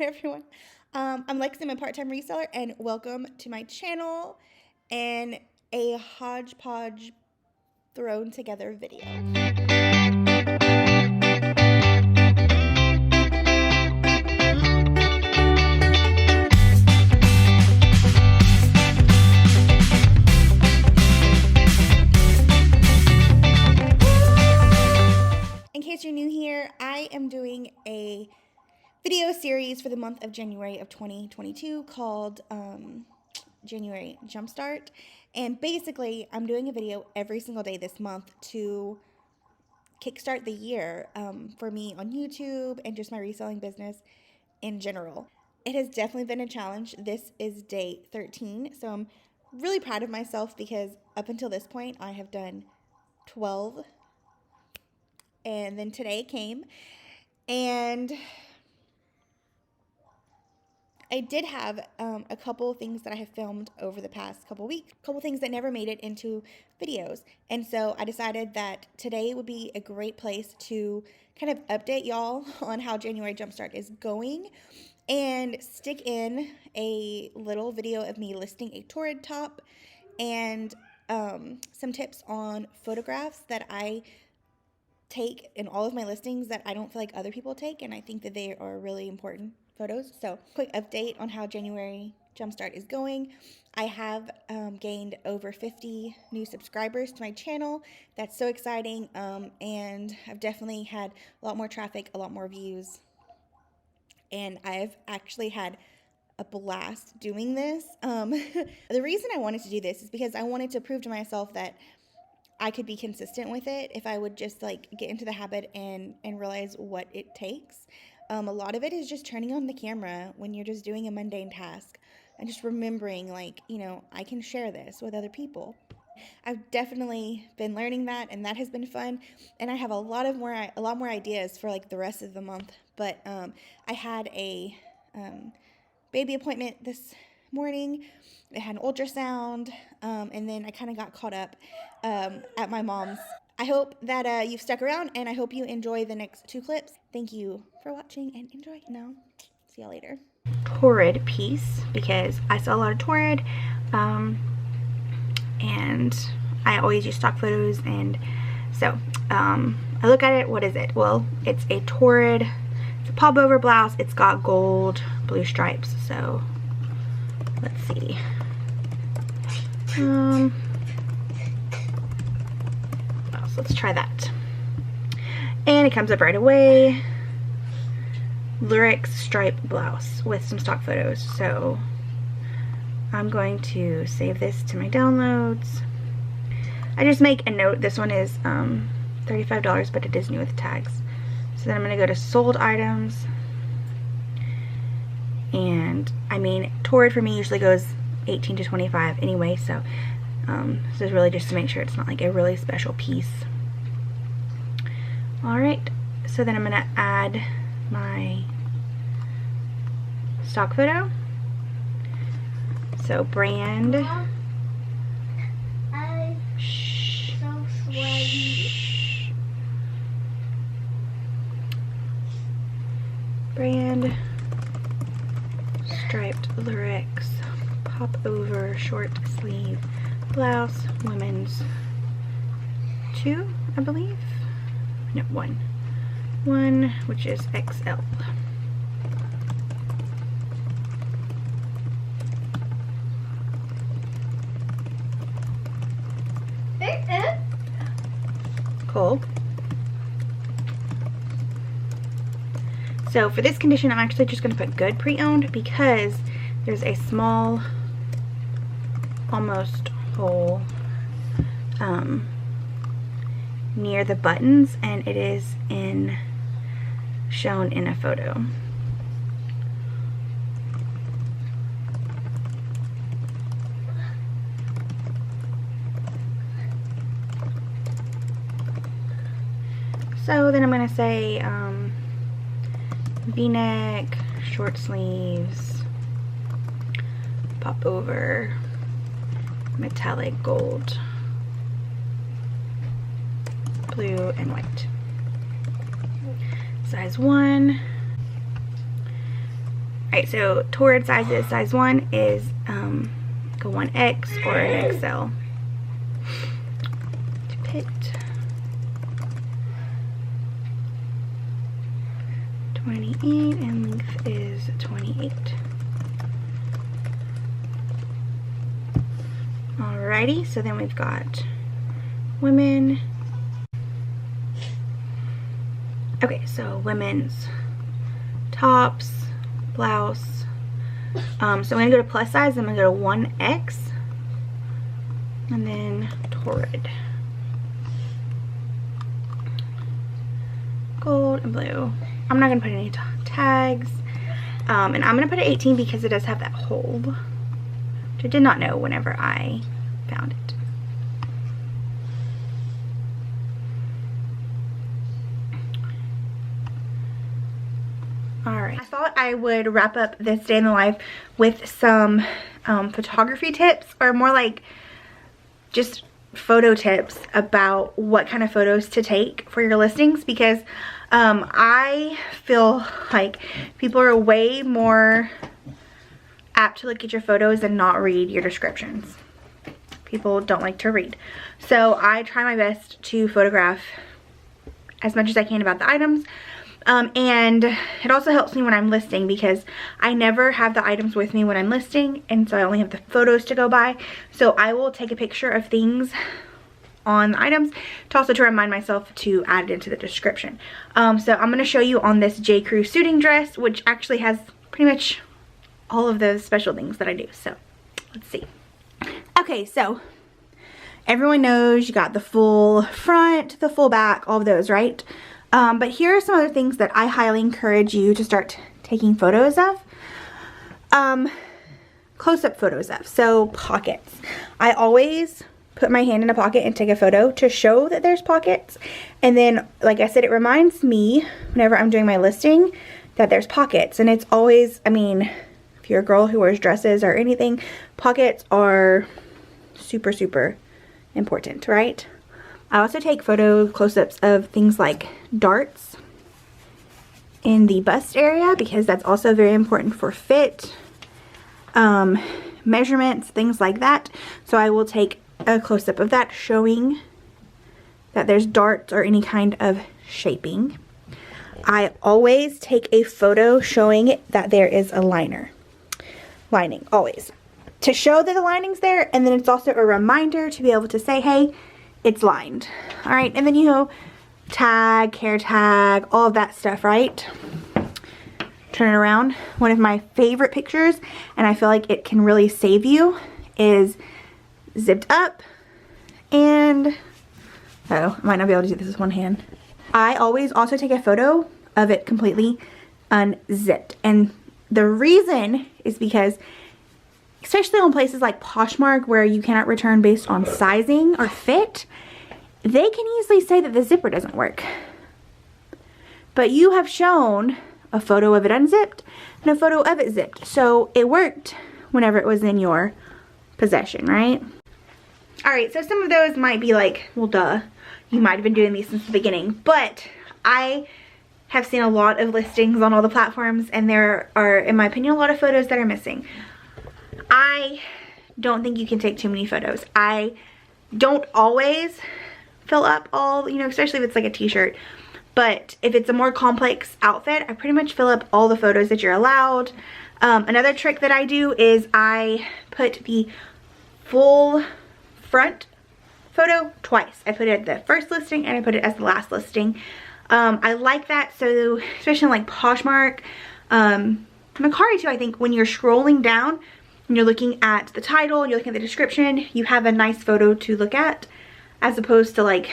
everyone. I'm Lexi, I'm a part-time reseller, and welcome to my channel and a hodgepodge thrown together video. In case you're new here, I am doing a video series for the month of January of 2022 called January Jumpstart. And basically, I'm doing a video every single day this month to kickstart the year for me on YouTube and just my reselling business in general. It has definitely been a challenge. This is day 13, so I'm really proud of myself because up until this point, I have done 12. And then today came, and I did have a couple things that I have filmed over the past couple weeks, couple things that never made it into videos. And so I decided that today would be a great place to kind of update y'all on how January Jumpstart is going and stick in a little video of me listing a Torrid top and some tips on photographs that I take in all of my listings that I don't feel like other people take, and I think that they are really important photos. So quick update on how January Jumpstart is going. I have gained over 50 new subscribers to my channel. That's so exciting, and I've definitely had a lot more traffic, a lot more views, and I've actually had a blast doing this. The reason I wanted to do this is because I wanted to prove to myself that I could be consistent with it if I would just like get into the habit and realize what it takes. A lot of it is just turning on the camera when you're just doing a mundane task and just remembering, like, you know, I can share this with other people. I've definitely been learning that, and that has been fun. And I have a lot more ideas for like the rest of the month. But I had a baby appointment this morning. It had an ultrasound, and then I kind of got caught up at my mom's. I hope that you've stuck around, and I hope you enjoy the next 2 clips. Thank you for watching, and enjoy. Now, see y'all later. Torrid piece, because I saw a lot of Torrid, and I always use stock photos, and so I look at it. What is it? Well, it's a Torrid. It's a pop-over blouse. It's got gold, blue stripes. So let's see. So let's try that. And it comes up right away. Lyrics stripe blouse with some stock photos. So I'm going to save this to my downloads. I just make a note. This one is $35, but it is new with tags. So then I'm going to go to sold items. And I mean, Torrid for me usually goes 18 to 25 anyway, so this is really just to make sure it's not like a really special piece. Alright, so then I'm going to add my stock photo. So brand. Brand. Striped lyrics, pop over short sleeve blouse, women's 2, I believe. No, 1, which is XL. Cool. So for this condition, I'm actually just going to put good pre-owned because there's a small, almost hole near the buttons, and it is shown in a photo. So then I'm going to say V-neck, short sleeves, pop over, metallic gold, blue, and white. Size 1. Alright, so Torrid sizes, size 1 is like a 1X or an XL. Pit 28 and length is 28. Alrighty, so then we've got women. Okay, so women's tops, blouse. So I'm gonna go to plus size. I'm gonna go to 1X, and then Torrid, gold and blue. I'm not gonna put any tags, and I'm gonna put it 18 because it does have that hole, which I did not know whenever I found it. Alright, I thought I would wrap up this day in the life with some photography tips, or more like just photo tips about what kind of photos to take for your listings, because I feel like people are way more apt to look at your photos and not read your descriptions. People don't like to read. So I try my best to photograph as much as I can about the items. And it also helps me when I'm listing, because I never have the items with me when I'm listing, and so I only have the photos to go by. So I will take a picture of things on the items to also to remind myself to add it into the description. So I'm going to show you on this J. Crew suiting dress, which actually has pretty much all of those special things that I do. So let's see. Okay, so everyone knows you got the full front, the full back, all of those, right? But here are some other things that I highly encourage you to start taking photos of. Close-up photos of. So pockets. I always put my hand in a pocket and take a photo to show that there's pockets. And then, like I said, it reminds me whenever I'm doing my listing that there's pockets. And it's always, I mean, if you're a girl who wears dresses or anything, pockets are super, super important, right? I also take photo close-ups of things like darts in the bust area, because that's also very important for fit, measurements, things like that. So I will take a close-up of that, showing that there's darts or any kind of shaping. I always take a photo showing that there is a lining, always, to show that the lining's there, and then it's also a reminder to be able to say, hey, it's lined. All right, and then you tag, hair tag, all of that stuff, right? Turn it around. One of my favorite pictures, and I feel like it can really save you, is zipped up, and I might not be able to do this with one hand. I always also take a photo of it completely unzipped, and the reason is because, especially on places like Poshmark where you cannot return based on sizing or fit, they can easily say that the zipper doesn't work. But you have shown a photo of it unzipped and a photo of it zipped. So it worked whenever it was in your possession, right? Alright, so some of those might be like, well, duh. You might have been doing these since the beginning. But I have seen a lot of listings on all the platforms, and there are, in my opinion, a lot of photos that are missing. I don't think you can take too many photos. I don't always fill up all, you know, especially if it's like a t-shirt. But if it's a more complex outfit, I pretty much fill up all the photos that you're allowed. Another trick that I do is I put the full front photo twice. I put it at the first listing and I put it as the last listing. I like that, so especially in like Poshmark, Mercari too, I think when you're scrolling down and you're looking at the title, you're looking at the description, you have a nice photo to look at, as opposed to like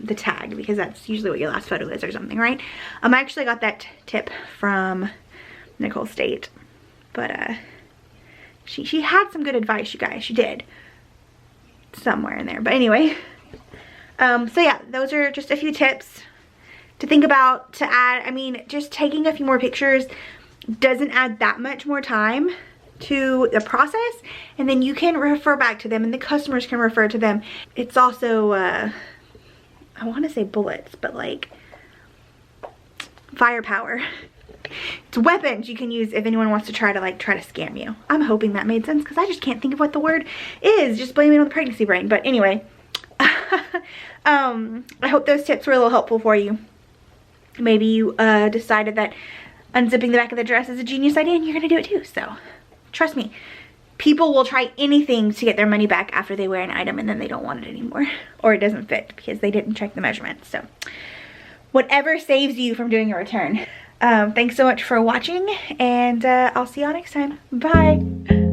the tag, because that's usually what your last photo is or something, right? I actually got that tip from Nicole State, but she had some good advice, you guys. She did, somewhere in there. But anyway, so yeah, those are just a few tips to think about, to add. I mean, just taking a few more pictures doesn't add that much more time to the process, and then you can refer back to them and the customers can refer to them. It's also I want to say bullets, but like firepower It's weapons you can use if anyone wants to try to scam you. I'm hoping that made sense because I just can't think of what the word is. Just blame it on the pregnancy brain. But anyway, I hope those tips were a little helpful for you. Maybe you decided that unzipping the back of the dress is a genius idea and you're gonna do it too. So trust me, people will try anything to get their money back after they wear an item and then they don't want it anymore, or it doesn't fit because they didn't check the measurements. So whatever saves you from doing a return. Thanks so much for watching, and I'll see y'all next time. Bye.